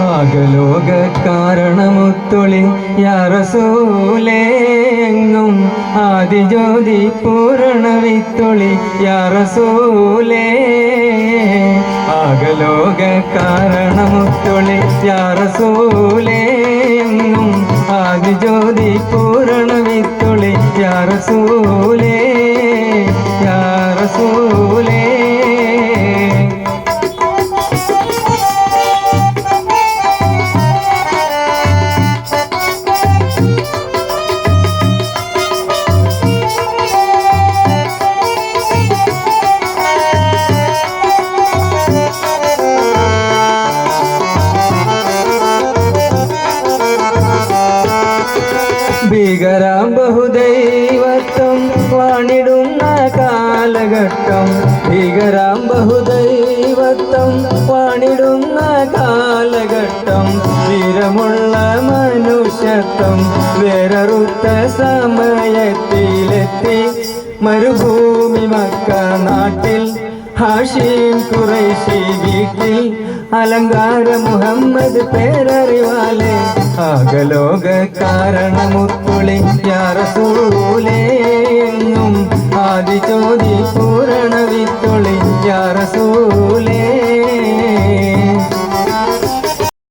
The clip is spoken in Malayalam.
ആകലോക കാരണമുത്തൊളി യാ റസൂലേ എങ്ങും ആദിജ്യോതി പൂരണവിത്തൊളി യാ റസൂലേ ആകലോക കാരണമുത്തൊളി യാ റസൂലേ എങ്ങും ആദിജ്യോതി പൂരണവിത്തൊളി യാ റസൂലേ യാ റസൂലേ. ഭീകരാം ബഹുദൈവത്വം വാണിടുന്ന കാലഘട്ടം ഭീകരാം ബഹുദൈവത്വം വാണിടുന്ന കാലഘട്ടം വീരമുള്ള മനുഷ്യത്വം വേററുത്ത സമയത്തിലെത്തി മരുഭൂമി മക്ക നാട്ടിൽ ഹാഷിം ഖുറൈശി വീട്ടിൽ അലങ്കാര മുഹമ്മദ് പേരറിവാലെ ആകലോക കാരണമുത്തൊളി യാ റസൂലേ എങ്ങും ആദിജ്യോതി പൂരണവിത്തൊളി യാ റസൂലേ.